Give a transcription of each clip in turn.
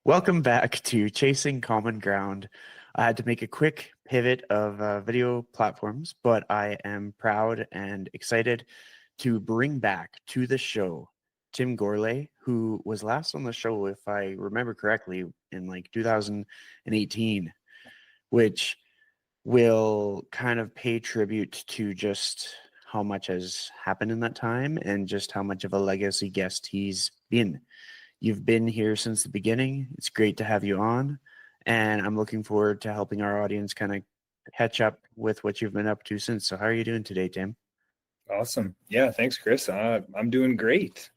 Welcome back to Chasing Common Ground. I had to make a quick pivot of video platforms, but I am proud and excited to bring back to the show Tim Gourlay, who was last on the show, if I remember correctly, in like 2018, which will kind of pay tribute to just how much has happened in that time and just how much of a legacy guest he's been. You've been here since the beginning. It's great to have you on, and I'm looking forward to helping our audience kind of catch up with what you've been up to since. So how are you doing today, Tim? Awesome. Yeah, thanks, Chris. I'm doing great.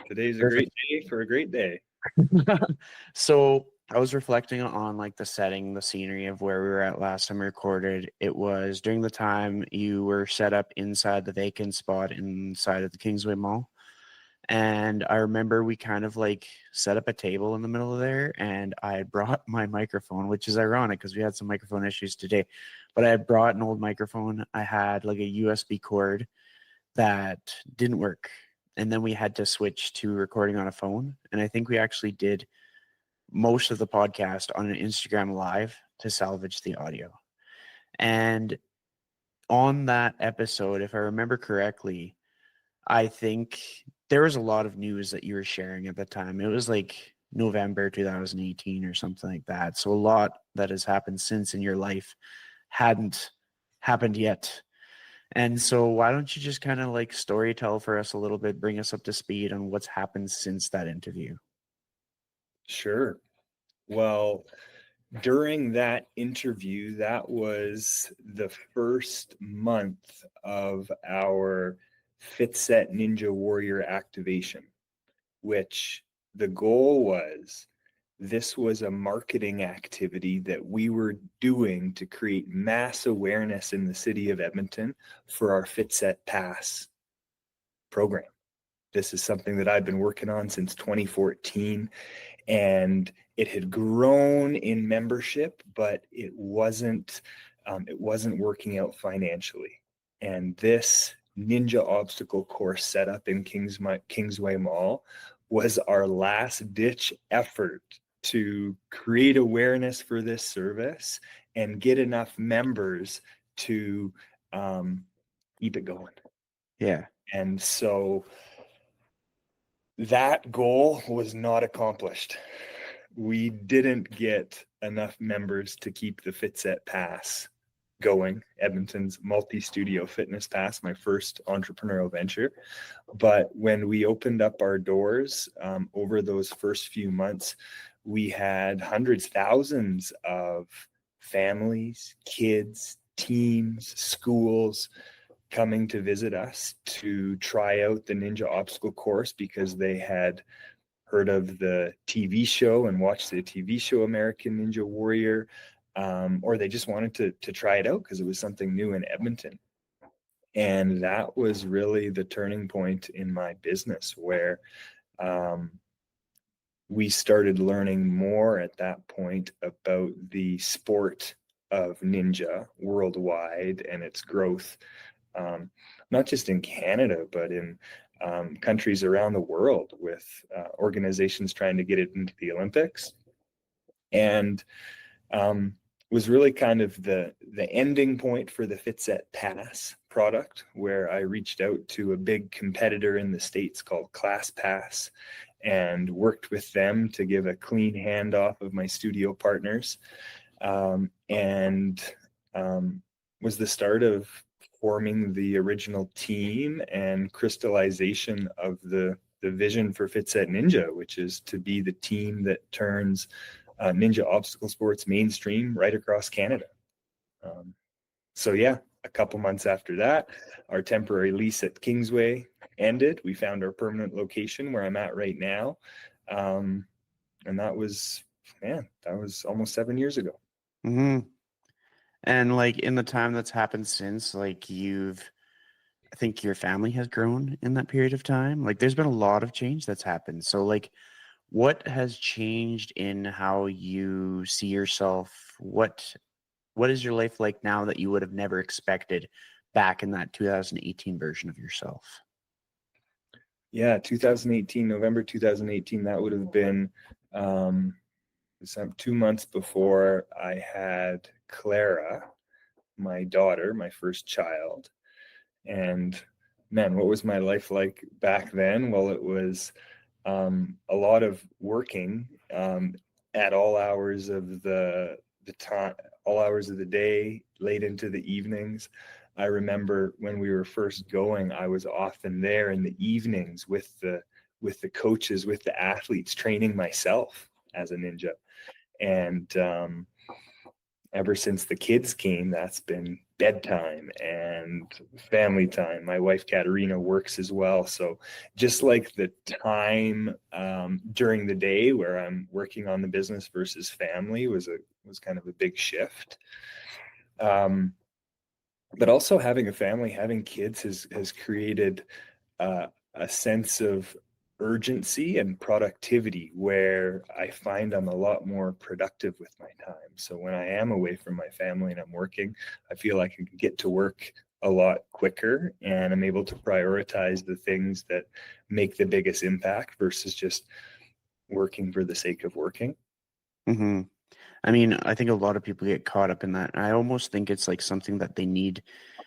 Today's a great Perfect. day for a great day. So I was reflecting on like the setting, the scenery of where we were at last time we recorded. It was during the time you were set up inside the vacant spot inside of the Kingsway Mall. And I remember we kind of like set up a table in the middle of there, and I had brought my microphone, which is ironic because we had some microphone issues today. But I had brought an old microphone. I had like a USB cord that didn't work. And then we had to switch to recording on a phone. And I think we actually did most of the podcast on an Instagram live to salvage the audio. And on that episode, if I remember correctly, I think there was a lot of news that you were sharing at the time. It was like November 2018 or something like that. So a lot that has happened since in your life hadn't happened yet. And so why don't you just kind of like story tell for us a little bit, bring us up to speed on what's happened since that interview? Sure. Well, during that interview, that was the first month of our FitSet Ninja Warrior activation, which the goal was this was a marketing activity that we were doing to create mass awareness in the city of Edmonton for our FitSet Pass program. This is something that I've been working on since 2014, and it had grown in membership, but it wasn't working out financially. And this ninja obstacle course set up in Kingsway Mall was our last ditch effort to create awareness for this service and get enough members to keep it going. Yeah. And so that goal was not accomplished. We didn't get enough members to keep the FitSet Pass going, Edmonton's multi-studio fitness pass, my first entrepreneurial venture. But when we opened up our doors over those first few months, we had hundreds, thousands of families, kids, teams, schools coming to visit us to try out the Ninja Obstacle course because they had heard of the TV show and watched the TV show American Ninja Warrior, or they just wanted to try it out because it was something new in Edmonton. And that was really the turning point in my business where we started learning more at that point about the sport of ninja worldwide and its growth, not just in Canada, but in countries around the world, with organizations trying to get it into the Olympics. And was really kind of the ending point for the FitSet Pass product, where I reached out to a big competitor in the States called ClassPass and worked with them to give a clean handoff of my studio partners, and was the start of forming the original team and crystallization of the vision for FitSet Ninja, which is to be the team that turns ninja obstacle sports mainstream right across Canada. So yeah, a couple months after that, our temporary lease at Kingsway ended. We found our permanent location where I'm at right now. And that was almost 7 years ago. Mm-hmm. And like in the time that's happened since, like I think your family has grown in that period of time. Like there's been a lot of change that's happened. So like what has changed in how you see yourself? What is your life like now that you would have never expected back in that 2018 version of yourself? Yeah, 2018, November 2018, that would have been some 2 months before I had Clara, my daughter, my first child. And man, what was my life like back then? Well, it was a lot of working at all hours of the time, all hours of the day, late into the evenings. I remember when we were first going, I was often there in the evenings with the coaches, with the athletes, training myself as a ninja. And ever since the kids came, that's been bedtime and family time. My wife Katerina works as well, so just like the time during the day where I'm working on the business versus family was kind of a big shift. But also having a family, having kids has created a sense of urgency and productivity where I find I'm a lot more productive with my time. So when I am away from my family and I'm working, I feel like I can get to work a lot quicker and I'm able to prioritize the things that make the biggest impact versus just working for the sake of working. Mm-hmm. I mean, I think a lot of people get caught up in that. I almost think it's like something that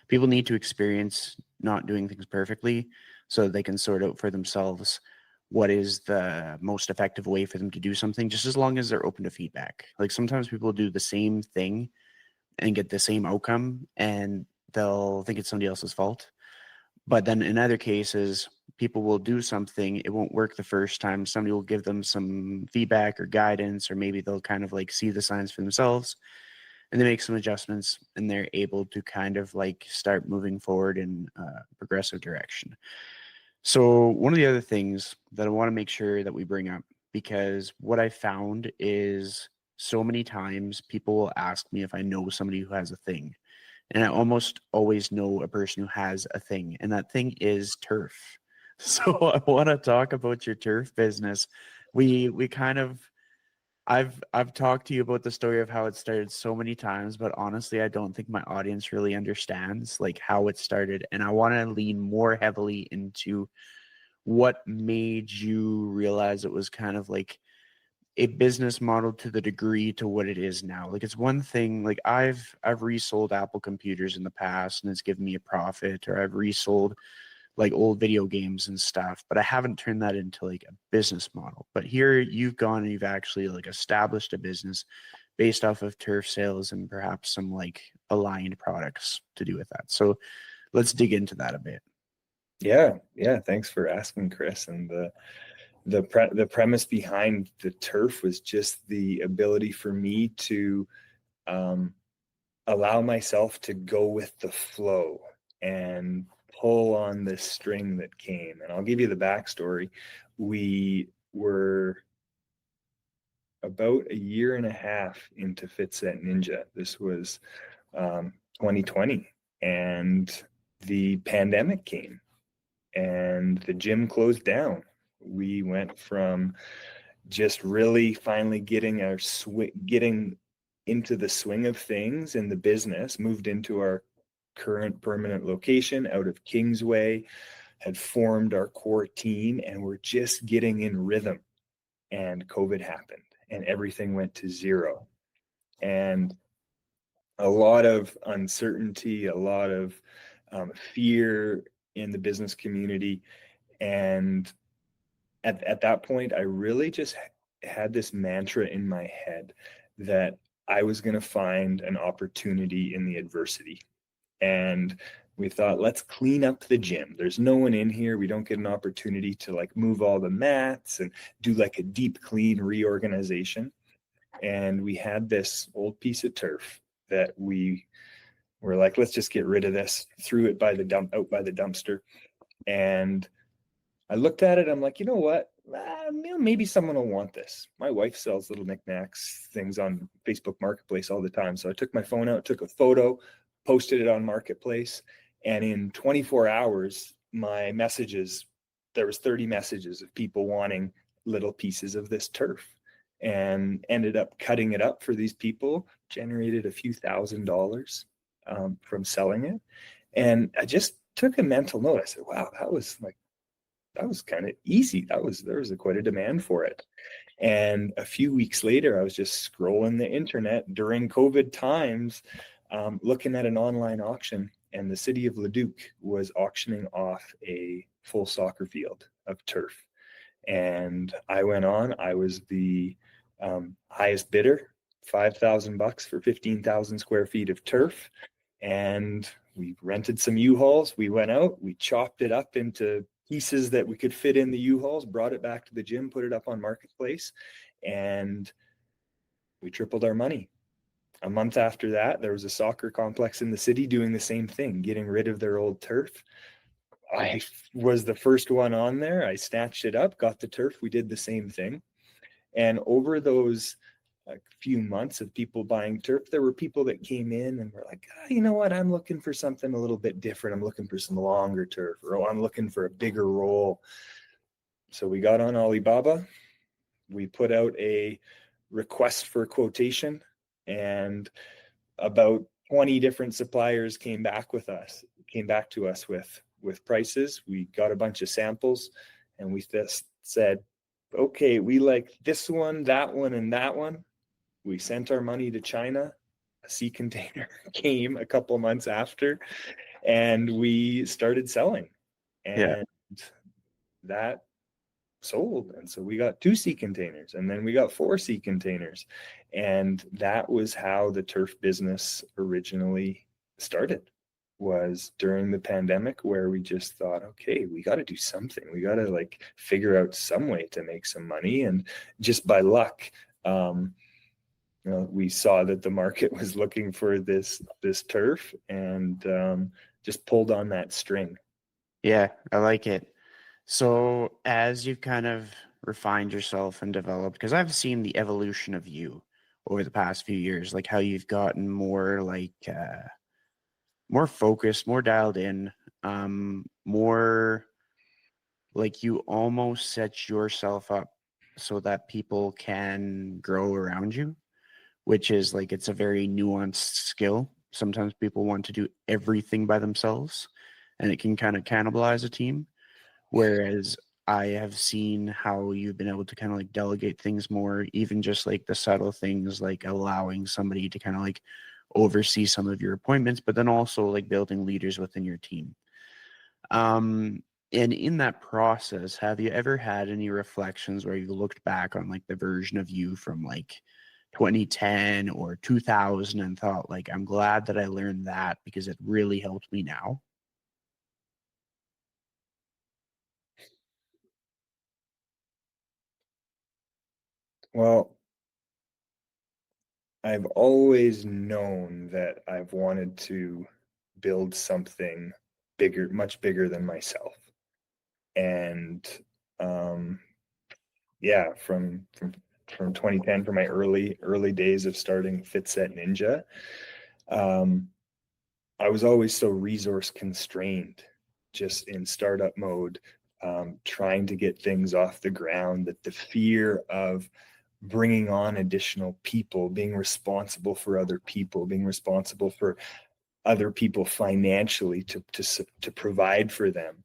people need to experience not doing things perfectly so they can sort out for themselves what is the most effective way for them to do something, just as long as they're open to feedback. Like sometimes people do the same thing and get the same outcome and they'll think it's somebody else's fault. But then in other cases, people will do something, it won't work the first time. Somebody will give them some feedback or guidance, or maybe they'll kind of like see the signs for themselves and they make some adjustments and they're able to kind of like start moving forward in a progressive direction. So, one of the other things that I want to make sure that we bring up, because what I found is so many times people will ask me if I know somebody who has a thing. And I almost always know a person who has a thing, and that thing is turf. So I want to talk about your turf business. We kind of I've talked to you about the story of how it started so many times, but honestly, I don't think my audience really understands like how it started. And I want to lean more heavily into what made you realize it was kind of like a business model to the degree to what it is now. Like it's one thing, like I've resold Apple computers in the past and it's given me a profit, or I've resold like old video games and stuff, but I haven't turned that into like a business model. But here you've gone and you've actually like established a business based off of turf sales and perhaps some like aligned products to do with that. So let's dig into that a bit. Yeah. Thanks for asking, Chris. And the premise behind the turf was just the ability for me to um, allow myself to go with the flow and pull on this string that came. And I'll give you the backstory. We were about a year and a half into Fitset Ninja. This was 2020, and the pandemic came and the gym closed down. We went from just really finally getting into the swing of things in the business, moved into our current permanent location out of Kingsway, had formed our core team, and we're just getting in rhythm. And COVID happened and everything went to zero. And a lot of uncertainty, a lot of fear in the business community. And at that point, I really just had this mantra in my head that I was going to find an opportunity in the adversity. And we thought, let's clean up the gym. There's no one in here. We don't get an opportunity to like move all the mats and do like a deep clean reorganization. And we had this old piece of turf that we were like, let's just get rid of this, threw it out by the dumpster. And I looked at it. I'm like, you know what? Maybe someone will want this. My wife sells little knickknacks, things on Facebook Marketplace all the time. So I took my phone out, took a photo, posted it on Marketplace. And in 24 hours, there was 30 messages of people wanting little pieces of this turf, and ended up cutting it up for these people, generated a few $1,000s from selling it. And I just took a mental note. I said, wow, that was kind of easy. There was quite a demand for it. And a few weeks later, I was just scrolling the internet during COVID times, looking at an online auction, and the city of Leduc was auctioning off a full soccer field of turf. And I went on. I was the highest bidder, $5,000 for 15,000 square feet of turf. And we rented some U-Hauls. We went out, we chopped it up into pieces that we could fit in the U-Hauls, brought it back to the gym, put it up on Marketplace, and we tripled our money. A month after that, there was a soccer complex in the city doing the same thing, getting rid of their old turf. I was the first one on there. I snatched it up, got the turf. We did the same thing. And over those few months of people buying turf, there were people that came in and were like, you know what? I'm looking for something a little bit different. I'm looking for some longer turf, or I'm looking for a bigger roll. So we got on Alibaba. We put out a request for quotation, and about 20 different suppliers came back to us with prices. We got a bunch of samples, and we just said, okay, we like this one, that one, and that one. We sent our money to China. A sea container came a couple months after, and we started selling. Yeah. And that sold. And so we got 2 sea containers, and then we got 4 sea containers. And that was how the turf business originally started, was during the pandemic, where we just thought, okay, we got to do something. We got to like figure out some way to make some money. And just by luck, we saw that the market was looking for this turf, and just pulled on that string. Yeah, I like it. So as you've kind of refined yourself and developed, because I've seen the evolution of you over the past few years, like how you've gotten more like more focused, more dialed in, more like you almost set yourself up so that people can grow around you, which is like it's a very nuanced skill. Sometimes people want to do everything by themselves and it can kind of cannibalize a team. Whereas I have seen how you've been able to kind of like delegate things more, even just like the subtle things, like allowing somebody to kind of like oversee some of your appointments, but then also like building leaders within your team. And in that process, have you ever had any reflections where you looked back on like the version of you from like 2010 or 2000 and thought like, I'm glad that I learned that because it really helped me now? Well, I've always known that I've wanted to build something bigger, much bigger than myself. And um, yeah, from 2010, from my early days of starting FitSet Ninja, um, I was always so resource constrained, just in startup mode, trying to get things off the ground. That the fear of bringing on additional people, being responsible for other people, being responsible for other people financially to provide for them,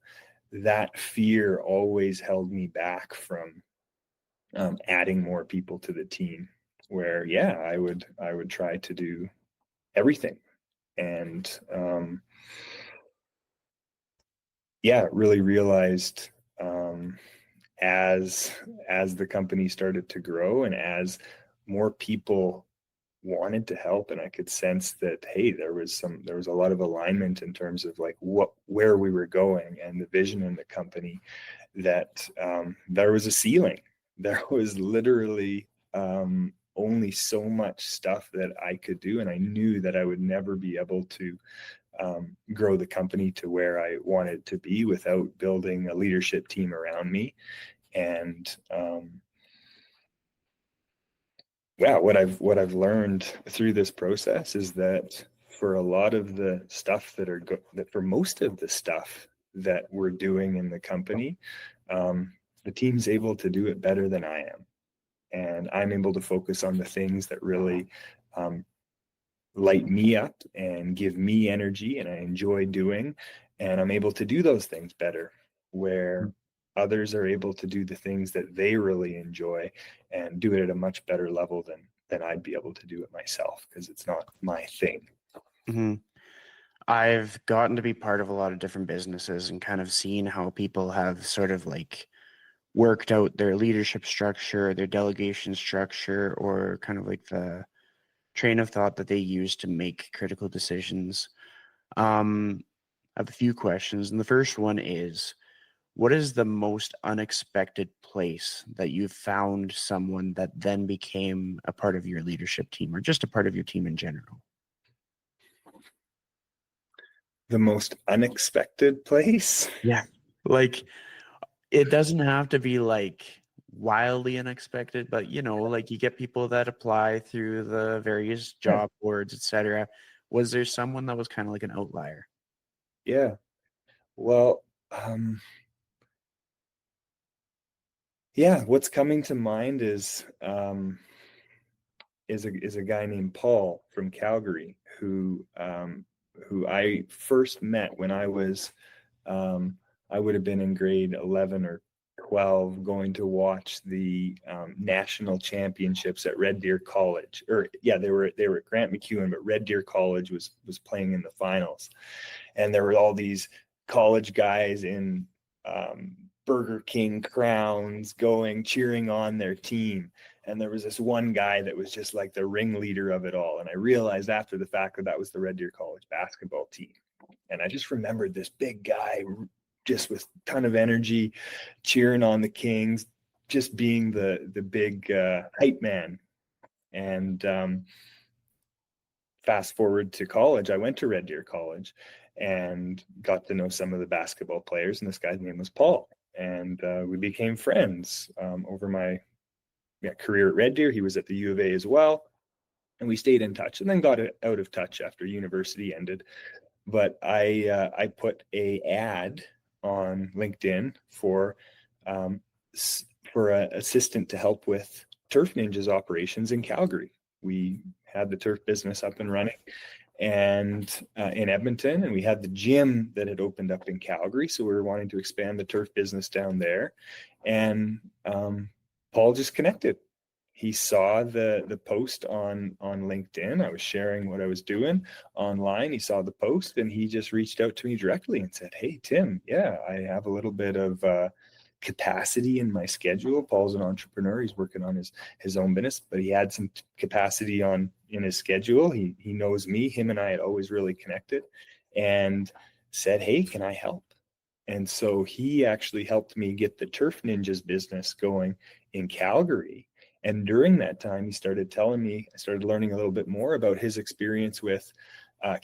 that fear always held me back from adding more people to the team. Where yeah, I would try to do everything, and yeah, really realized as the company started to grow, and as more people wanted to help, and I could sense that hey, there was a lot of alignment in terms of like where we were going and the vision in the company, that there was a ceiling. There was literally only so much stuff that I could do, and I knew that I would never be able to grow the company to where I wanted to be without building a leadership team around me. And yeah, what I've learned through this process is that for a lot of the stuff that for most of the stuff that we're doing in the company, the team's able to do it better than I am, and I'm able to focus on the things that really light me up and give me energy and I enjoy doing, and I'm able to do those things better. Where others are able to do the things that they really enjoy and do it at a much better level than I'd be able to do it myself, because it's not my thing. Mm-hmm. I've gotten to be part of a lot of different businesses and kind of seen how people have sort of like worked out their leadership structure, their delegation structure, or kind of like the train of thought that they use to make critical decisions. I have a few questions, and the first one is, what is the most unexpected place that you've found someone that then became a part of your leadership team or just a part of your team in general? The most unexpected place? Yeah. Like, it doesn't have to be like wildly unexpected, but like you get people that apply through the various Yeah. job boards, etc. Was there someone that was kind of like an outlier? Yeah. Well, yeah, what's coming to mind is a guy named Paul from Calgary who I first met when I would have been in grade 11 or 12, going to watch the national championships at Red Deer College. Or yeah, they were at Grant MacEwan, but Red Deer College was playing in the finals, and there were all these college guys in Burger King crowns going cheering on their team. And there was this one guy that was just like the ringleader of it all. And I realized after the fact that was the Red Deer College basketball team. And I just remembered this big guy just with a ton of energy cheering on the Kings, just being the big hype man. And fast forward to college, I went to Red Deer College and got to know some of the basketball players. And this guy's name was Paul. And we became friends over my career at Red Deer. He was at the U of A as well. And we stayed in touch and then got out of touch after university ended. But I put a ad on LinkedIn for an assistant to help with Turf Ninjas operations in Calgary. We had the turf business up and running and in Edmonton, and we had the gym that had opened up in Calgary. So we were wanting to expand the turf business down there. And Paul just connected. He saw the post on LinkedIn. I was sharing what I was doing online. He saw the post and he just reached out to me directly and said, "Hey, Tim, yeah, I have a little bit of capacity in my schedule." Paul's an entrepreneur. He's working on his own business, but he had some capacity in his schedule. He knows me. Him and I had always really connected, and said, "Hey, can I help?" And so he actually helped me get the Turf Ninjas business going in Calgary. And during that time, he started telling me, I started learning a little bit more about his experience with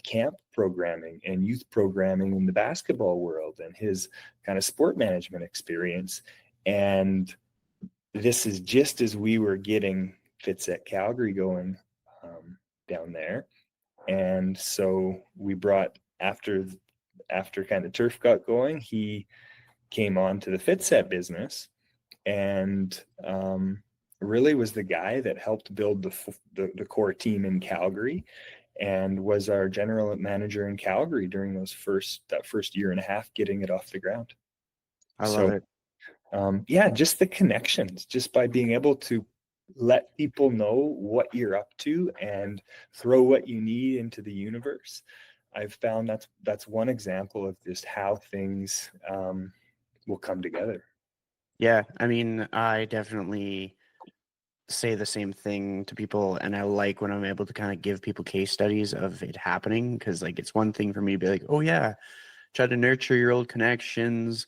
camp programming and youth programming in the basketball world and his kind of sport management experience. And this is just as we were getting Fits at Calgary going down there. And so we brought, after kind of turf got going, he came on to the FitSet business and really was the guy that helped build the core team in Calgary and was our general manager in Calgary during that first year and a half getting it off the ground. I love it. Just the connections, just by being able to let people know what you're up to and throw what you need into the universe. I've found that's one example of just how things will come together. Yeah, I mean, I definitely say the same thing to people, and I like when I'm able to kind of give people case studies of it happening, because like it's one thing for me to be like, oh yeah, try to nurture your old connections,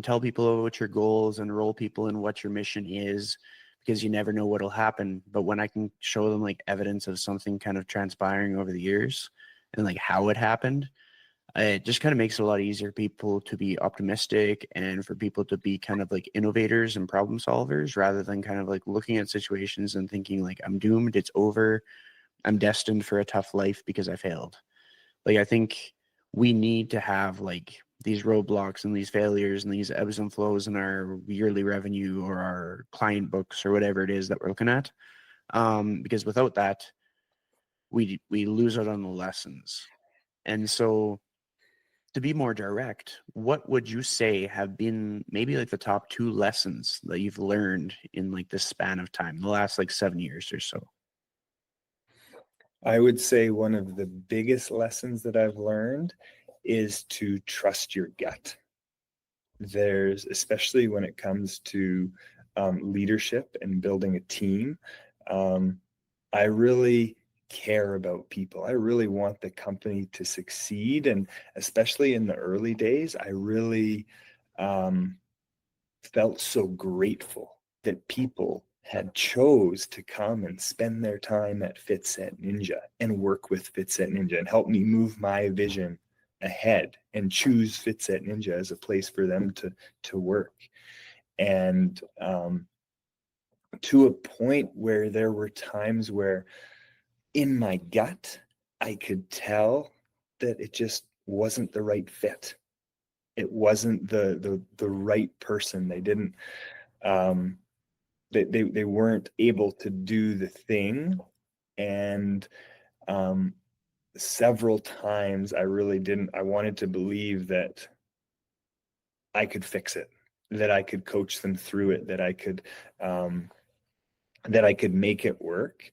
tell people about your goals, enroll people in what your mission is, because you never know what'll happen. But when I can show them like evidence of something kind of transpiring over the years and like how it happened, it just kind of makes it a lot easier for people to be optimistic and for people to be kind of like innovators and problem solvers, rather than kind of like looking at situations and thinking like, I'm doomed, it's over, I'm destined for a tough life because I failed. Like, I think we need to have like these roadblocks and these failures and these ebbs and flows in our yearly revenue or our client books or whatever it is that we're looking at. Because without that, we lose out on the lessons. And so to be more direct, what would you say have been maybe like the top 2 lessons that you've learned in like this span of time, the last like 7 years or so? I would say one of the biggest lessons that I've learned is to trust your gut. There's, especially when it comes to leadership and building a team, I really care about people. I really want the company to succeed. And especially in the early days, I really felt so grateful that people had chose to come and spend their time at FitSet Ninja and work with FitSet Ninja and help me move my vision ahead and choose FitSet Ninja as a place for them to work. And to a point where there were times where in my gut, I could tell that it just wasn't the right fit. It wasn't the right person. They didn't they weren't able to do the thing. And several times I wanted to believe that I could fix it, that I could coach them through it, that I could make it work.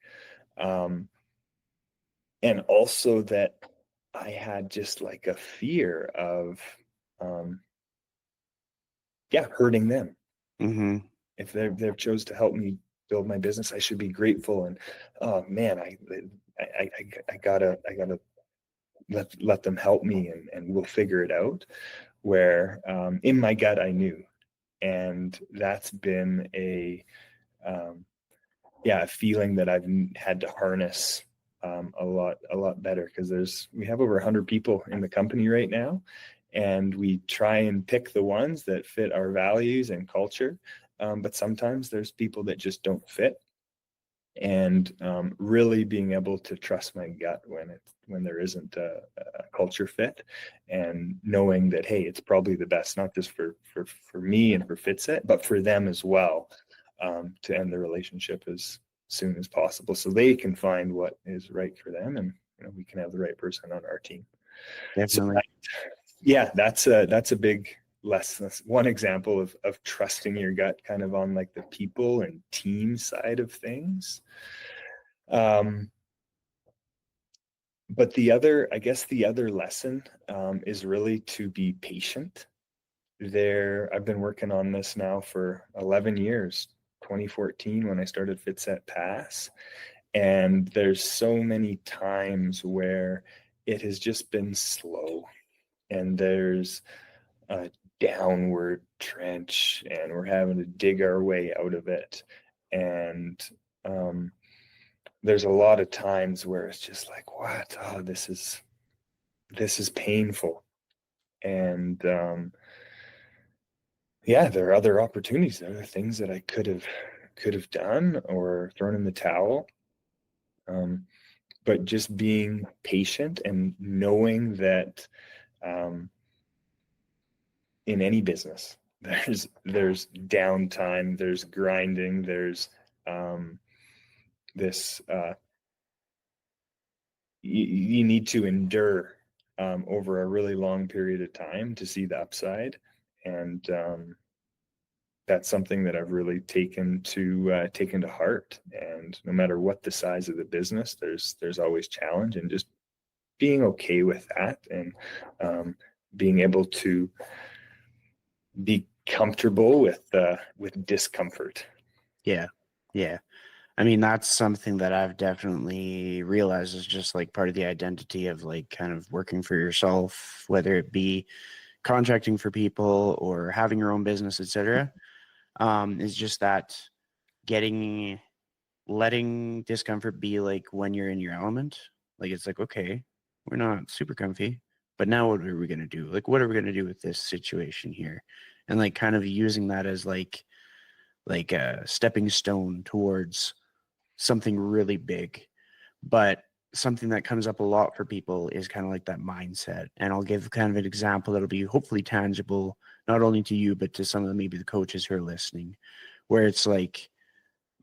And also that I had just like a fear of hurting them. Mm-hmm. If they've chose to help me build my business, I should be grateful. And oh man, I gotta let them help me, and we'll figure it out. Where in my gut I knew, and that's been a feeling that I've had to harness a lot better, because we have over 100 people in the company right now, and we try and pick the ones that fit our values and culture. But sometimes there's people that just don't fit, and really being able to trust my gut when there isn't a culture fit, and knowing that, hey, it's probably the best, not just for me and for FitSet, but for them as well, to end the relationship as soon as possible so they can find what is right for them, and we can have the right person on our team. Definitely. So that's a big lesson. That's one example of trusting your gut, kind of on like the people and team side of things. But the other lesson is really to be patient. I've been working on this now for 11 years, 2014 when I started FitSet Pass. And there's so many times where it has just been slow, and there's a downward trench, and we're having to dig our way out of it. And there's a lot of times where it's just like, what? Oh, this is painful. And there are other opportunities. There are things that I could have done or thrown in the towel. But just being patient and knowing that in any business, there's downtime, there's grinding, there's this you need to endure over a really long period of time to see the upside. And that's something that I've really taken to heart. And no matter what the size of the business, there's always challenge, and just being okay with that, and being able to be comfortable with discomfort. Yeah. Yeah. I mean, that's something that I've definitely realized is just like part of the identity of like kind of working for yourself, whether it be contracting for people or having your own business, etc. Is just that letting discomfort be like when you're in your element. Like it's like, okay, we're not super comfy, but now what are we gonna do? Like, what are we gonna do with this situation here? And like kind of using that as like a stepping stone towards something really big. But something that comes up a lot for people is kind of like that mindset. And I'll give kind of an example that'll be hopefully tangible, not only to you, but to some of maybe the coaches who are listening, where it's like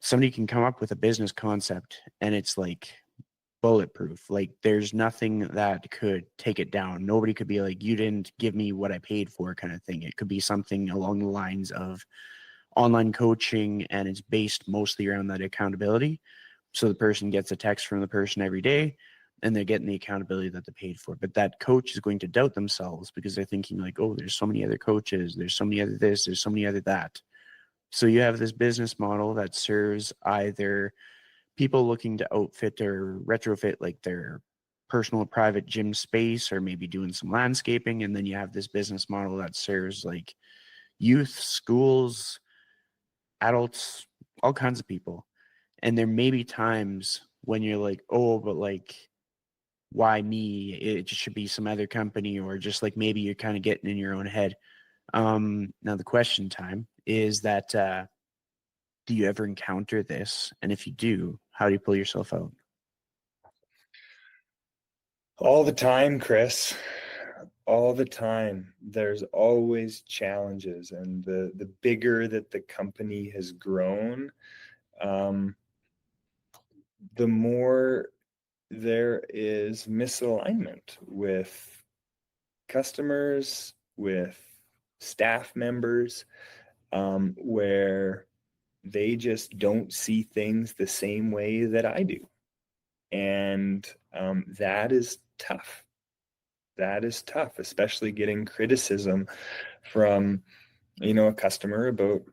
somebody can come up with a business concept and it's like bulletproof. Like there's nothing that could take it down. Nobody could be like, you didn't give me what I paid for, kind of thing. It could be something along the lines of online coaching, and it's based mostly around that accountability. So the person gets a text from the person every day, and they're getting the accountability that they paid for. But that coach is going to doubt themselves because they're thinking like, oh, there's so many other coaches, there's so many other this, there's so many other that. So you have this business model that serves either people looking to outfit or retrofit like their personal private gym space, or maybe doing some landscaping. And then you have this business model that serves like youth, schools, adults, all kinds of people. And there may be times when you're like, oh, but like, why me? It just should be some other company, or just like maybe you're kind of getting in your own head. Now the question time is that do you ever encounter this? And if you do, how do you pull yourself out? All the time, Chris. All the time. There's always challenges, and the bigger that the company has grown, um, the more there is misalignment with customers, with staff members, where they just don't see things the same way that I do. And that is tough. That is tough, especially getting criticism from, a customer about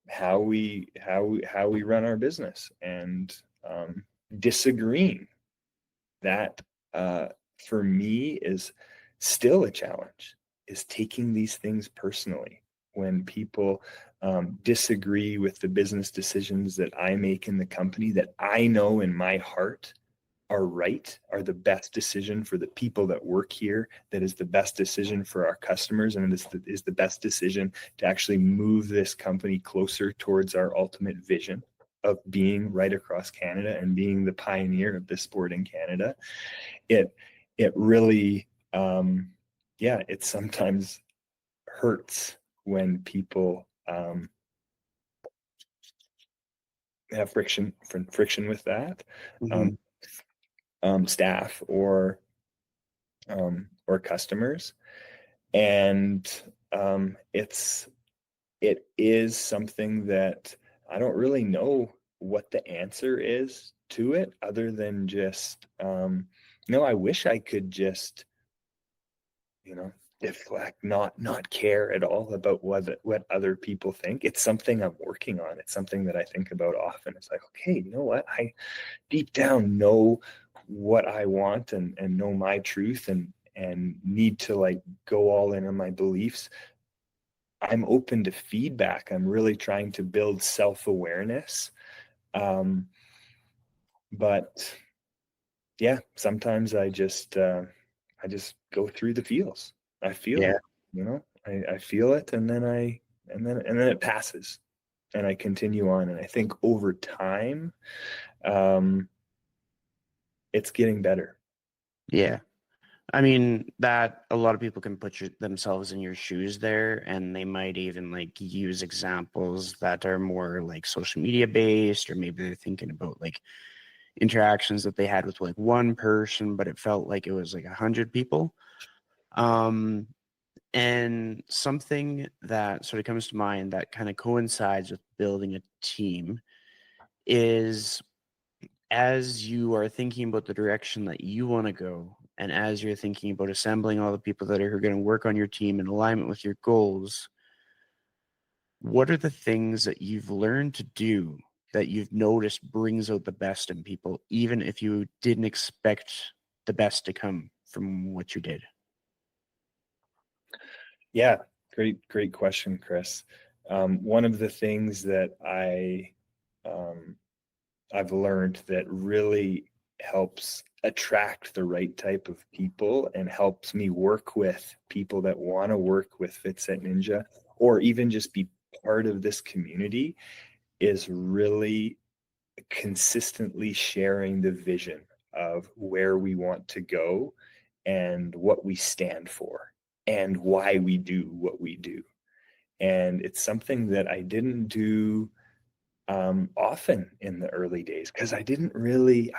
how we run our business, and disagreeing. That for me is still a challenge, is taking these things personally when people disagree with the business decisions that I make in the company, that I know in my heart are right, are the best decision for the people that work here, that is the best decision for our customers, and it is the best decision to actually move this company closer towards our ultimate vision of being right across Canada and being the pioneer of this sport in Canada. It really, it sometimes hurts when people have friction with that. Mm-hmm. Staff or customers, and it is something that I don't really know what the answer is to it, other than just I wish I could just deflect, not care at all about what other people think. It's something I'm working on. It's something that I think about often. It's like, okay, you know what, I deep down know what I want, and know my truth, and need to like go all in on my beliefs. I'm open to feedback. I'm really trying to build self-awareness. But yeah, sometimes I just go through the feels. I feel Yeah. it, I feel it, and then it passes, and I continue on. And I think over time, it's getting better. Yeah. I mean, that a lot of people can put themselves in your shoes there, and they might even like use examples that are more like social media based, or maybe they're thinking about like interactions that they had with like one person, but it felt like it was like 100 people. Um, and something that sort of comes to mind that kind of coincides with building a team is, as you are thinking about the direction that you want to go, and as you're thinking about assembling all the people that are going to work on your team in alignment with your goals, what are the things that you've learned to do that you've noticed brings out the best in people, even if you didn't expect the best to come from what you did? Yeah, great question, Chris. One of the things that I've learned that really helps attract the right type of people, and helps me work with people that want to work with Fitset Ninja, or even just be part of this community, is really consistently sharing the vision of where we want to go, and what we stand for, and why we do what we do. And it's something that I didn't do often in the early days because I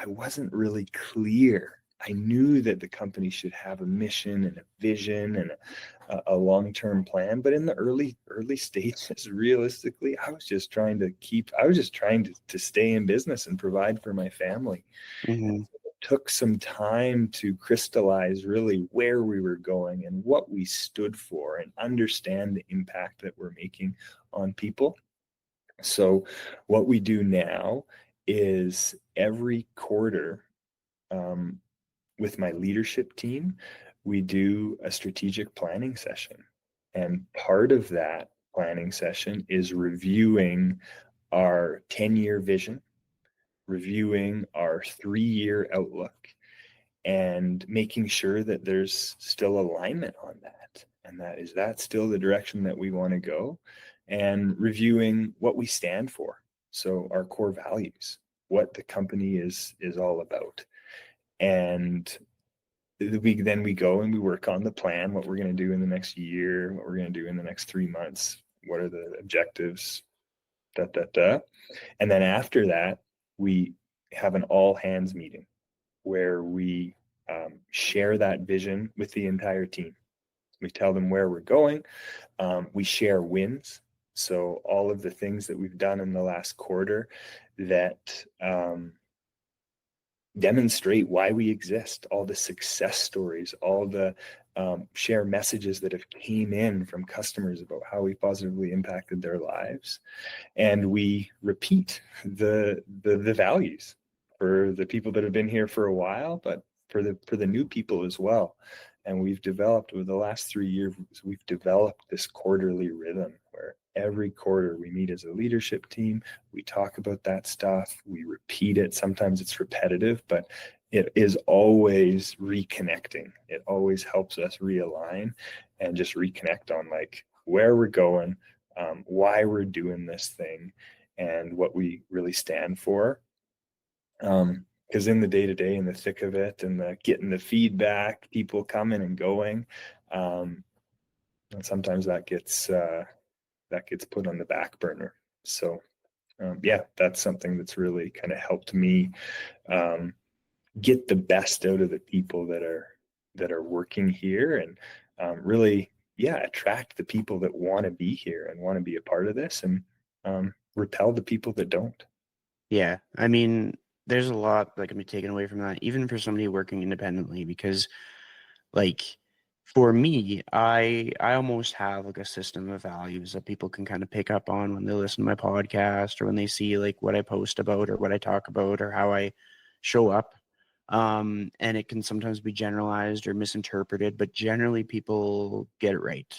wasn't really clear. I knew that the company should have a mission and a vision and a long-term plan, but in the early stages, realistically, I was just trying to stay in business and provide for my family. Mm-hmm. It took some time to crystallize really where we were going and what we stood for and understand the impact that we're making on people. So what we do now is every quarter, um, with my leadership team, we do a strategic planning session. And part of that planning session is reviewing our 10-year vision, reviewing our 3-year outlook, and making sure that there's still alignment on that. And that still the direction that we want to go, and reviewing what we stand for. So our core values, what the company is all about. And we go and we work on the plan, what we're going to do in the next year, what we're going to do in the next 3 months, what are the objectives, da, da, da. And then after that, we have an all hands meeting where we share that vision with the entire team. We tell them where we're going. We share wins. So all of the things that we've done in the last quarter that demonstrate why we exist, all the success stories, all the share messages that have came in from customers about how we positively impacted their lives. And we repeat the values for the people that have been here for a while, but for the new people as well. And we've developed, over the last 3 years, we've developed this quarterly rhythm where every quarter we meet as a leadership team, we talk about that stuff, we repeat it. Sometimes it's repetitive, but it is always reconnecting. It always helps us realign and just reconnect on like where we're going, why we're doing this thing, and what we really stand for. Because in the day-to-day, in the thick of it, and the getting the feedback, people coming and going, and sometimes that gets put on the back burner. So yeah, that's something that's really kind of helped me get the best out of the people that are working here, and really, yeah, attract the people that want to be here and want to be a part of this, and repel the people that don't. Yeah, I mean, there's a lot that can be taken away from that, even for somebody working independently, because like for me, I almost have like a system of values that people can kind of pick up on when they listen to my podcast or when they see like what I post about or what I talk about or how I show up. And it can sometimes be generalized or misinterpreted, but generally people get it right.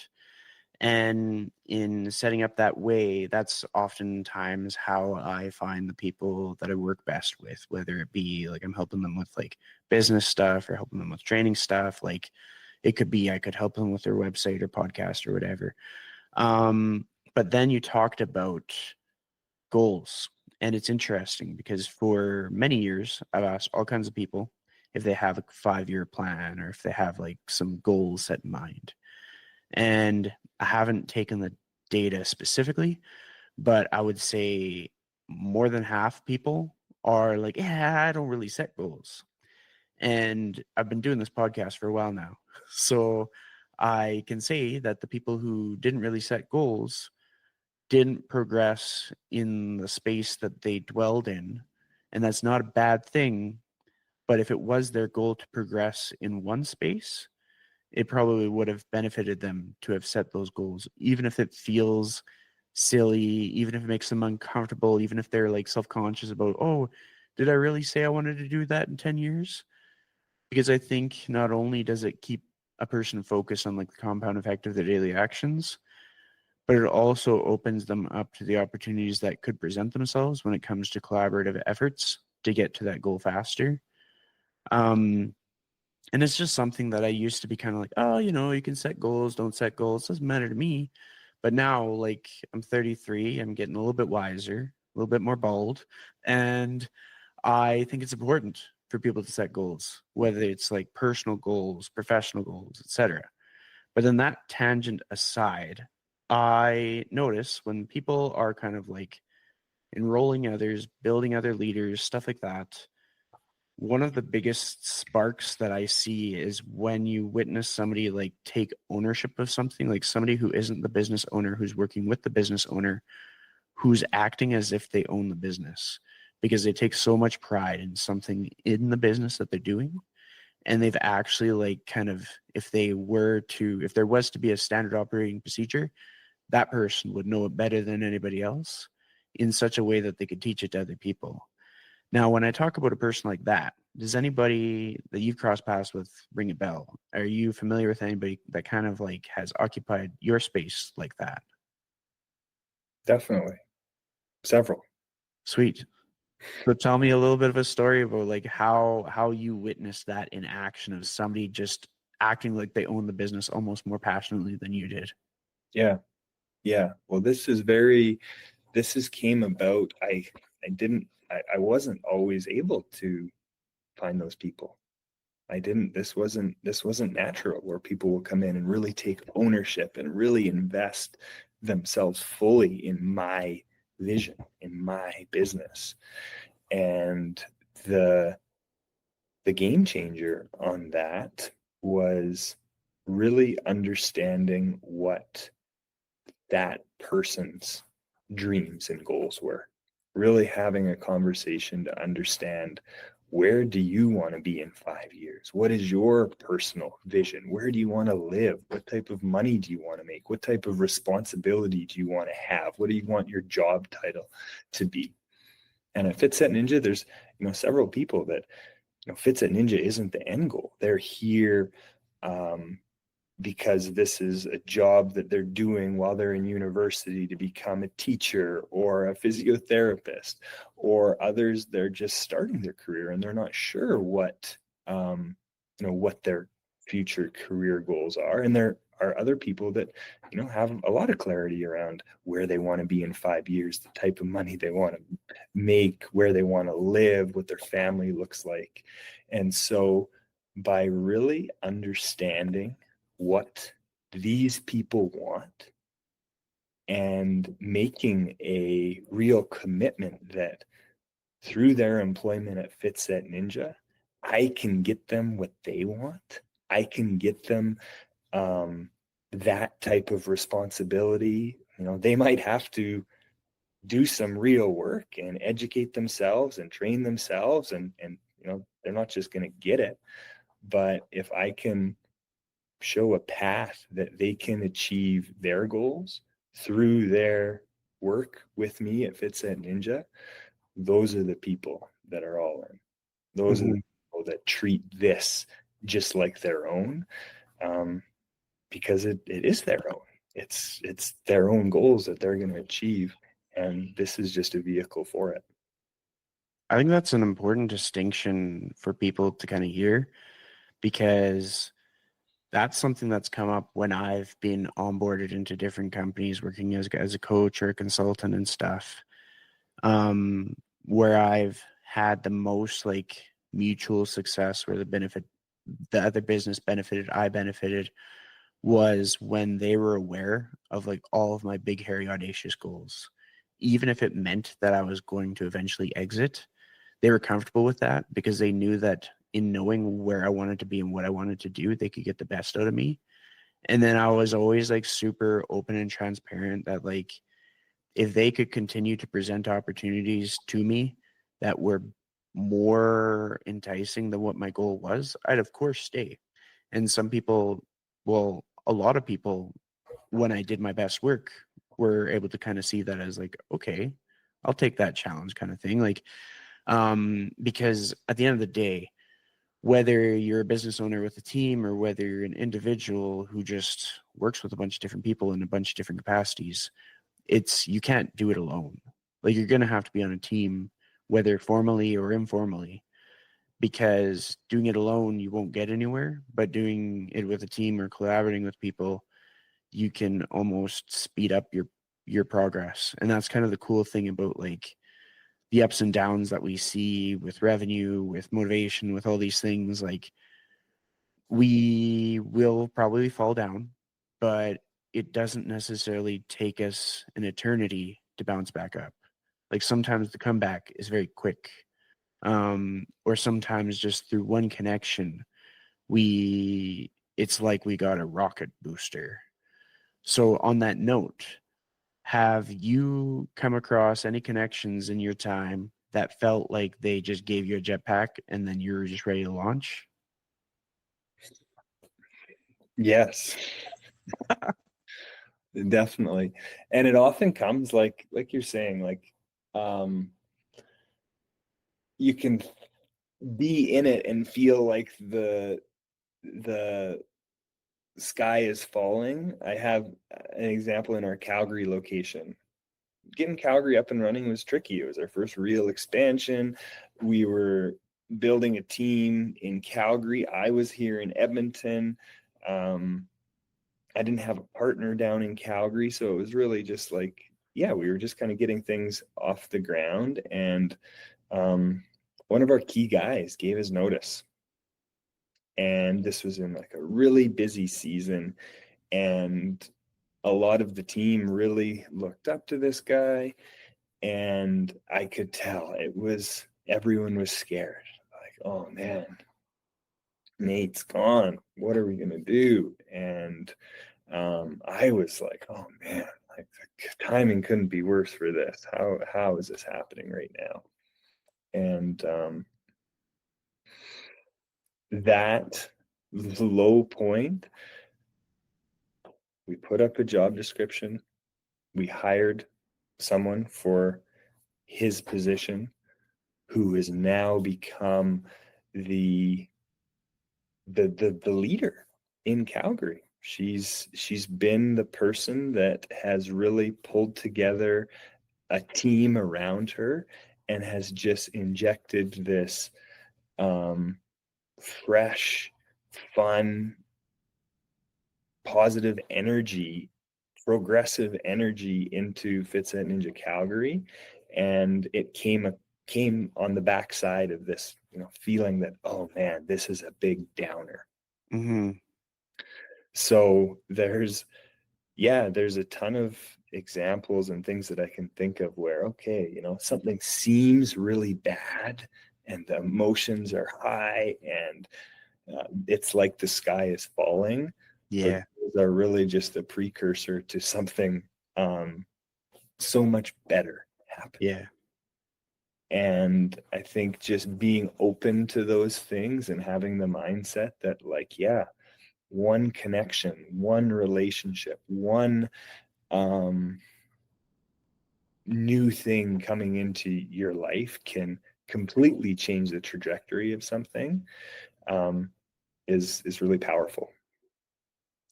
And in setting up that way, that's oftentimes how I find the people that I work best with, whether it be like I'm helping them with like business stuff or helping them with training stuff. Like it could be I could help them with their website or podcast or whatever. But then you talked about goals. And it's interesting because for many years, I've asked all kinds of people if they have a 5-year plan or if they have like some goals set in mind. And I haven't taken the data specifically, but I would say more than half people are like, yeah, I don't really set goals. And I've been doing this podcast for a while now. So I can say that the people who didn't really set goals didn't progress in the space that they dwelled in. And that's not a bad thing. But if it was their goal to progress in one space, it probably would have benefited them to have set those goals, even if it feels silly, even if it makes them uncomfortable, even if they're like self-conscious about, oh, did I really say I wanted to do that in 10 years? Because I think not only does it keep a person focused on like the compound effect of their daily actions, but it also opens them up to the opportunities that could present themselves when it comes to collaborative efforts to get to that goal faster. Um, And it's just something that I used to be kind of like, oh, you can set goals, don't set goals, doesn't matter to me. But now, like, I'm 33, I'm getting a little bit wiser, a little bit more bold, and I think it's important for people to set goals, whether it's like personal goals, professional goals, etc. But then that tangent aside, I notice when people are kind of like enrolling others, building other leaders, stuff like that. One of the biggest sparks that I see is when you witness somebody like take ownership of something, like somebody who isn't the business owner, who's working with the business owner, who's acting as if they own the business because they take so much pride in something in the business that they're doing. And they've actually like kind of, if there was to be a standard operating procedure, that person would know it better than anybody else in such a way that they could teach it to other people. Now, when I talk about a person like that, does anybody that you've crossed paths with ring a bell? Are you familiar with anybody that kind of like has occupied your space like that? Definitely. Several. Sweet. So tell me a little bit of a story about like how you witnessed that in action of somebody just acting like they own the business almost more passionately than you did. Yeah. Yeah. Well, this has came about. I wasn't always able to find those people. This wasn't natural where people will come in and really take ownership and really invest themselves fully in my vision, in my business. And the the game changer on that was really understanding what that person's dreams and goals were. Really having a conversation to understand, where do you want to be in 5 years? What is your personal vision? Where do you want to live? What type of money do you want to make? What type of responsibility do you want to have? What do you want your job title to be? And at FitSet Ninja, there's several people that FitSet Ninja isn't the end goal. They're here um, because this is a job that they're doing while they're in university to become a teacher or a physiotherapist, or others, they're just starting their career and they're not sure what their future career goals are. And there are other people that have a lot of clarity around where they want to be in 5 years, the type of money they want to make, where they want to live, what their family looks like. And so by really understanding what these people want and making a real commitment that through their employment at FitSet Ninja, I can get them what they want. I can get them that type of responsibility. They might have to do some real work and educate themselves and train themselves, and they're not just going to get it. But if I can show a path that they can achieve their goals through their work with me at FitSet Ninja, those are the people that are all in. Those are the people that treat this just like their own, because it is their own. It's their own goals that they're going to achieve, and this is just a vehicle for it. I think that's an important distinction for people to kind of hear, because that's something that's come up when I've been onboarded into different companies working as a coach or a consultant and stuff. Where I've had the most like mutual success, where the other business benefited, I benefited, was when they were aware of like all of my big, hairy, audacious goals. Even if it meant that I was going to eventually exit, they were comfortable with that because they knew that in knowing where I wanted to be and what I wanted to do, they could get the best out of me. And then I was always like super open and transparent that like if they could continue to present opportunities to me that were more enticing than what my goal was, I'd of course stay. And some people, well, a lot of people, when I did my best work, were able to kind of see that as like, okay, I'll take that challenge kind of thing. Like, because at the end of the day, whether you're a business owner with a team or whether you're an individual who just works with a bunch of different people in a bunch of different capacities, you can't do it alone. Like you're going to have to be on a team, whether formally or informally, because doing it alone, you won't get anywhere, but doing it with a team or collaborating with people, you can almost speed up your progress. And that's kind of the cool thing about like the ups and downs that we see with revenue, with motivation, with all these things. Like we will probably fall down, but it doesn't necessarily take us an eternity to bounce back up. Like sometimes the comeback is very quick, or sometimes just through one connection, it's like we got a rocket booster. So on that note, have you come across any connections in your time that felt like they just gave you a jetpack and then you were just ready to launch? Yes, definitely. And it often comes like you're saying, like um you can be in it and feel like the sky is falling. I have an example in our Calgary location. Getting Calgary up and running was tricky. It was our first real expansion. We were building a team in Calgary. I was here in Edmonton. I didn't have a partner down in Calgary, so it was really just like, yeah, we were just kind of getting things off the ground. And one of our key guys gave his notice, and this was in like a really busy season, and a lot of the team really looked up to this guy, and I could tell everyone was scared, like, oh man, Nate's gone, what are we gonna do? And I was like, oh man, like the timing couldn't be worse for this. How is this happening right now? And that low point, we put up a job description, we hired someone for his position who has now become the the leader in Calgary. She's been the person that has really pulled together a team around her and has just injected this um, fresh, fun, positive energy, progressive energy into Fitset Ninja Calgary, and it came on the backside of this, feeling that, oh man, this is a big downer. Mm-hmm. So there's a ton of examples and things that I can think of where, okay, something seems really bad and the emotions are high and it's like the sky is falling, but Yeah. those are really just a precursor to something so much better happening. Yeah. And I think just being open to those things and having the mindset that, like, yeah, one connection, one relationship, one new thing coming into your life can completely change the trajectory of something, is really powerful.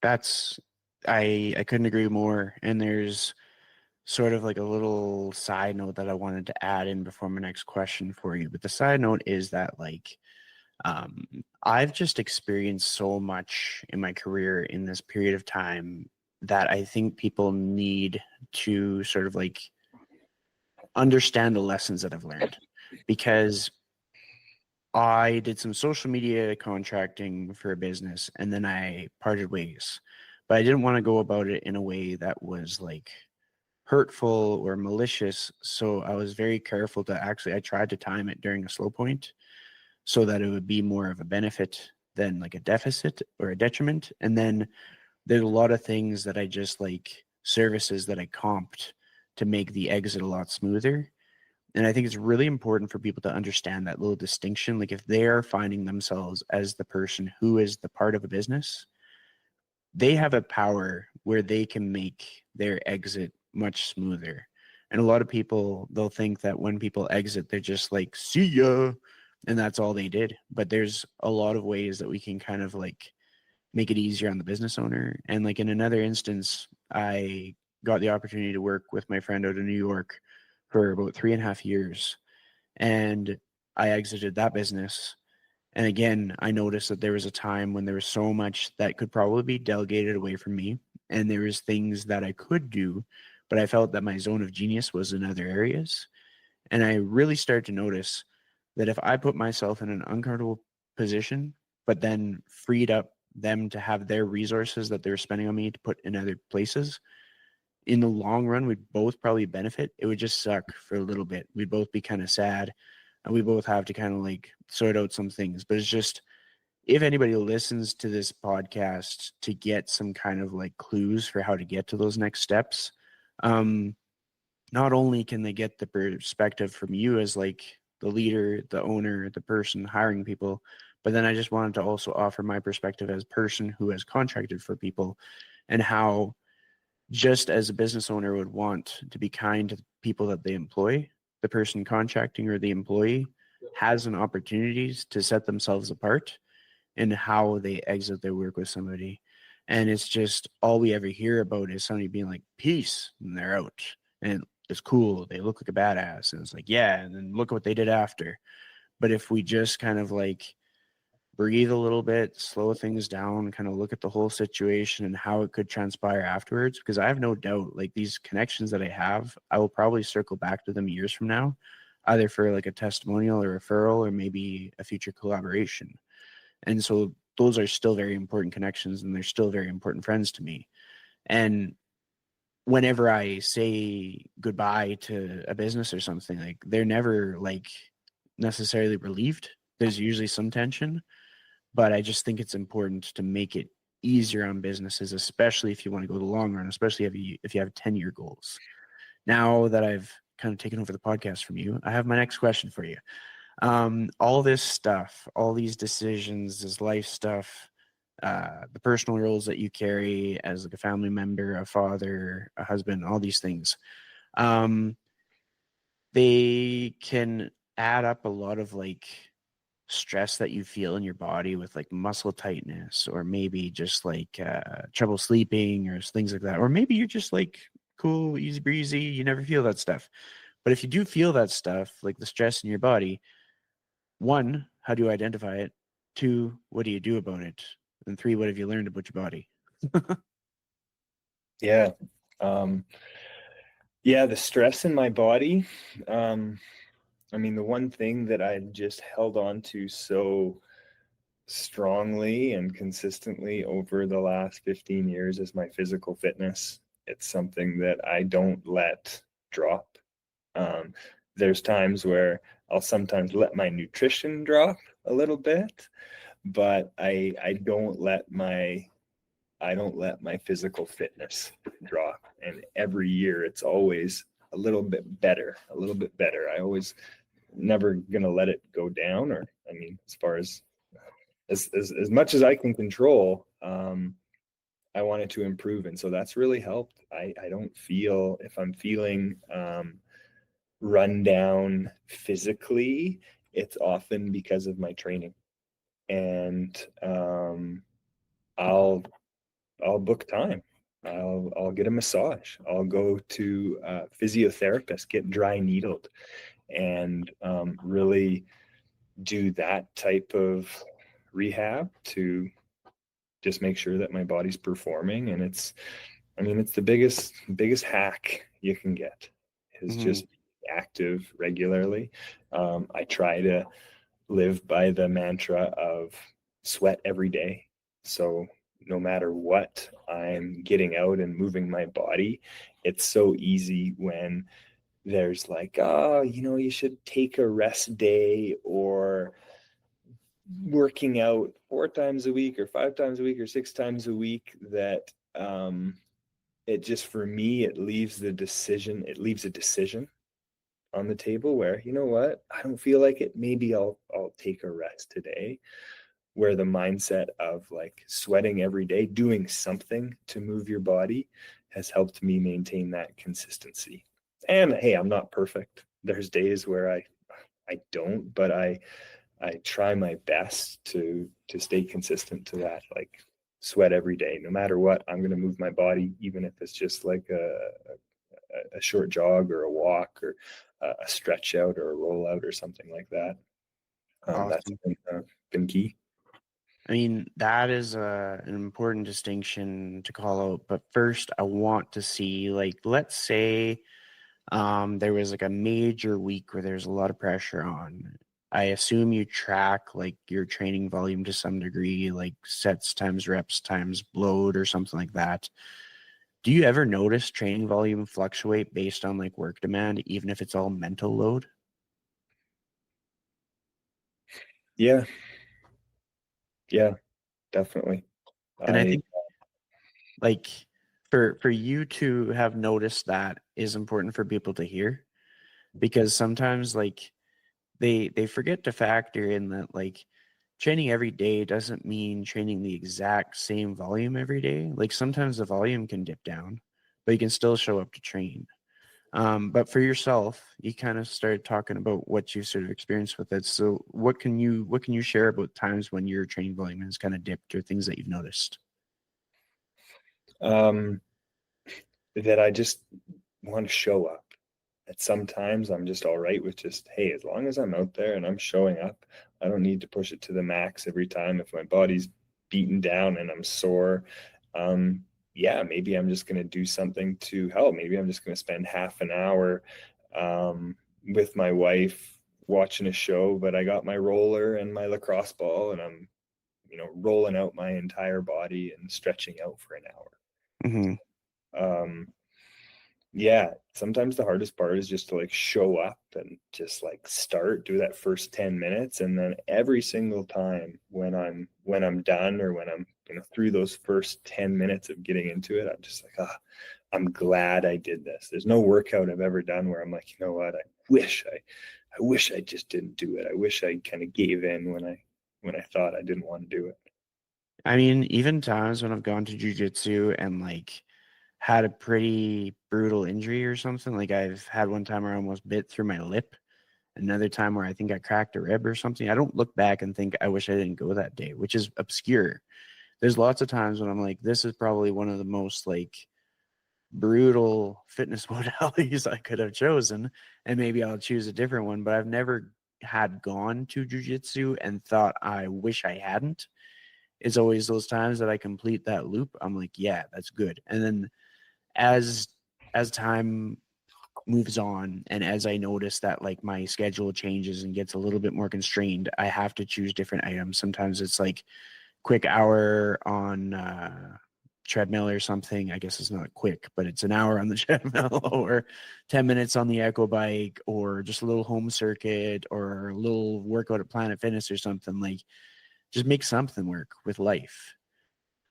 That's I couldn't agree more. And there's sort of like a little side note that I wanted to add in before my next question for you. But the side note is that um, I've just experienced so much in my career in this period of time that I think people need to sort of like understand the lessons that I've learned, because I did some social media contracting for a business and then I parted ways. But I didn't want to go about it in a way that was like hurtful or malicious. So I was very careful to I tried to time it during a slow point so that it would be more of a benefit than like a deficit or a detriment. And then there's a lot of things that I just like services that I comped to make the exit a lot smoother. And I think it's really important for people to understand that little distinction. Like if they are finding themselves as the person who is the part of a business, they have a power where they can make their exit much smoother. And a lot of people, they'll think that when people exit, they're just like, see ya. And that's all they did. But there's a lot of ways that we can kind of like make it easier on the business owner. And like in another instance, I got the opportunity to work with my friend out of New York for about 3.5 years. And I exited that business. And again, I noticed that there was a time when there was so much that could probably be delegated away from me. And there was things that I could do, but I felt that my zone of genius was in other areas. And I really started to notice that if I put myself in an uncomfortable position, but then freed up them to have their resources that they were spending on me to put in other places, in the long run, we'd both probably benefit. It would just suck for a little bit. We'd both be kind of sad, and we both have to kind of like sort out some things. But it's just, if anybody listens to this podcast to get some kind of like clues for how to get to those next steps, not only can they get the perspective from you as like the leader, the owner, the person hiring people, but then I just wanted to also offer my perspective as person who has contracted for people, and how just as a business owner would want to be kind to the people that they employ, the person contracting or the employee has an opportunities to set themselves apart in how they exit their work with somebody. And it's just all we ever hear about is somebody being like, peace, and they're out. And it's cool. They look like a badass. And it's like, yeah, and then look what they did after. But if we just kind of like breathe a little bit, slow things down, kind of look at the whole situation and how it could transpire afterwards, because I have no doubt, like these connections that I have, I will probably circle back to them years from now, either for like a testimonial or referral or maybe a future collaboration. And so those are still very important connections, and they're still very important friends to me. And whenever I say goodbye to a business or something, like they're never like necessarily relieved. There's usually some tension, but I just think it's important to make it easier on businesses, especially if you want to go the long run, especially if you have 10-year goals. Now that I've kind of taken over the podcast from you, I have my next question for you. All this stuff, all these decisions, this life stuff, the personal roles that you carry as like a family member, a father, a husband, all these things, um, they can add up a lot of like stress that you feel in your body with like muscle tightness, or maybe just like trouble sleeping or things like that. Or maybe you're just like cool, easy breezy, you never feel that stuff. But if you do feel that stuff, like the stress in your body, one, how do you identify it? Two, what do you do about it? And three, what have you learned about your body? Yeah. Um, yeah, the stress in my body. I mean, the one thing that I just held on to so strongly and consistently over the last 15 years is my physical fitness. It's something that I don't let drop. Um, there's times where I'll sometimes let my nutrition drop a little bit, but I don't let my physical fitness drop. And every year it's always a little bit better, a little bit better. I always never gonna let it go down, or I mean, as far as much as I can control, I want it to improve. And so that's really helped. I don't feel, if I'm feeling run down physically, it's often because of my training. And I'll book time. I'll get a massage. I'll go to a physiotherapist, get dry needled, and really do that type of rehab to just make sure that my body's performing. And it's the biggest hack you can get is Mhm. just active regularly. I try to live by the mantra of sweat every day. So no matter what, I'm getting out and moving my body. It's so easy when there's like, oh, you should take a rest day, or working out 4 times a week or 5 times a week or 6 times a week, that it just, for me, it leaves a decision on the table where, you know what, I don't feel like it, maybe I'll take a rest today. Where the mindset of like sweating every day, doing something to move your body, has helped me maintain that consistency. And hey, I'm not perfect. There's days where I don't, but I try my best to stay consistent to that, like sweat every day. No matter what, I'm going to move my body, even if it's just like a short jog or a walk or a stretch out or a roll out or something like that. That's Awesome. been key. I mean, that is an important distinction to call out. But first, I want to see, like, let's say there was like a major week where there's a lot of pressure on. I assume you track like your training volume to some degree, like sets times reps times load or something like that. Do you ever notice training volume fluctuate based on like work demand, even if it's all mental load? Yeah, yeah, definitely. And I I think like for you to have noticed that is important for people to hear, because sometimes like they forget to factor in that like training every day doesn't mean training the exact same volume every day. Like sometimes the volume can dip down, but you can still show up to train. But for yourself, you kind of started talking about what you sort of experienced with it. So what can you share about times when your training volume has kind of dipped or things that you've noticed? um that I just want to show up. That sometimes I'm just all right with just, hey, as long as I'm out there and I'm showing up, I don't need to push it to the max every time. If my body's beaten down and I'm sore, um, yeah, maybe I'm just going to do something to help. Maybe I'm just going to spend half an hour um, with my wife watching a show, but I got my roller and my lacrosse ball and I'm, rolling out my entire body and stretching out for an hour. Hmm. Um, yeah, sometimes the hardest part is just to like show up and just like start, do that first 10 minutes. And then every single time when I'm done or when I'm, through those first 10 minutes of getting into it, I'm just like, I'm glad I did this. There's no workout I've ever done where I'm like, you know what, I wish I just didn't do it. I wish I kind of gave in when I thought I didn't want to do it. I mean, even times when I've gone to jujitsu and like had a pretty brutal injury or something, like I've had one time where I almost bit through my lip, another time where I think I cracked a rib or something. I don't look back and think I wish I didn't go that day, which is obscure. There's lots of times when I'm like, this is probably one of the most like brutal fitness modalities I could have chosen, and maybe I'll choose a different one. But I've never had gone to jujitsu and thought I wish I hadn't. It's always those times that I complete that loop. I'm like, yeah, that's good. And then as as time moves on and as I notice that like my schedule changes and gets a little bit more constrained, I have to choose different items. Sometimes it's like quick hour on treadmill or something. I guess it's not quick, but it's an hour on the treadmill or 10 minutes on the echo bike or just a little home circuit or a little workout at Planet Fitness or something. Like just make something work with life.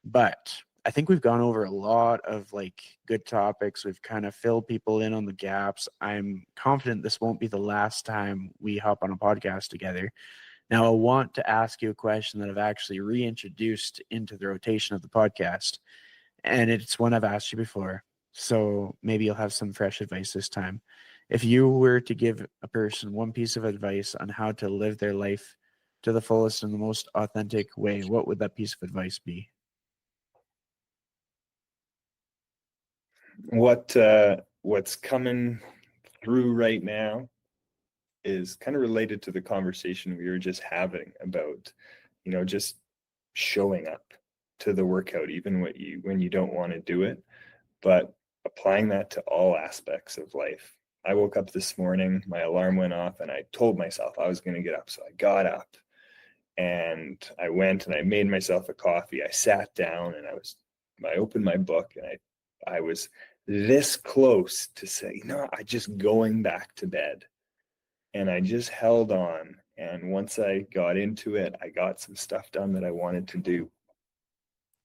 But I think we've gone over a lot of like good topics. We've kind of filled people in on the gaps. I'm confident this won't be the last time we hop on a podcast together. Now, I want to ask you a question that I've actually reintroduced into the rotation of the podcast, and it's one I've asked you before. So maybe you'll have some fresh advice this time. If you were to give a person one piece of advice on how to live their life to the fullest in the most authentic way, what would that piece of advice be? What's coming through right now is kind of related to the conversation we were just having about, just showing up to the workout, even when you don't want to do it, but applying that to all aspects of life. I woke up this morning, my alarm went off, and I told myself I was going to get up. So I got up and I went and I made myself a coffee. I sat down and I opened my book and I was this close to say, I just going back to bed. And I just held on. And once I got into it, I got some stuff done that I wanted to do.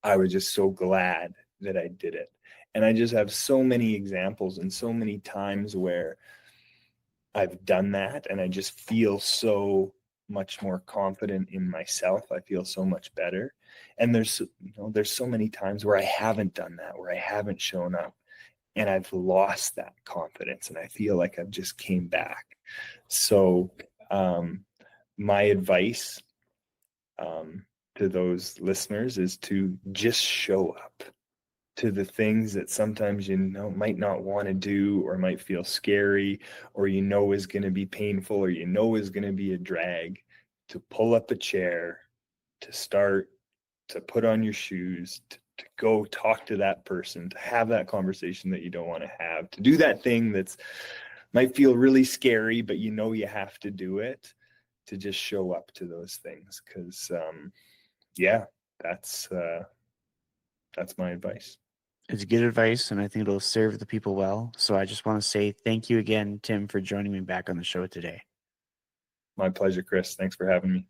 I was just so glad that I did it. And I just have so many examples and so many times where I've done that and I just feel so much more confident in myself. I feel so much better. And there's so many times where I haven't done that, where I haven't shown up and I've lost that confidence and I feel like I've just came back. So um, my advice to those listeners is to just show up to the things that sometimes might not want to do or might feel scary or is going to be painful or is going to be a drag. To pull up a chair, to start, to put on your shoes, to go talk to that person, to have that conversation that you don't want to have, to do that thing that's might feel really scary, but you have to do it, to just show up to those things. Because yeah, that's my advice. It's good advice, and I think it'll serve the people well. So I just want to say thank you again, Tim, for joining me back on the show today. My pleasure, Chris. Thanks for having me.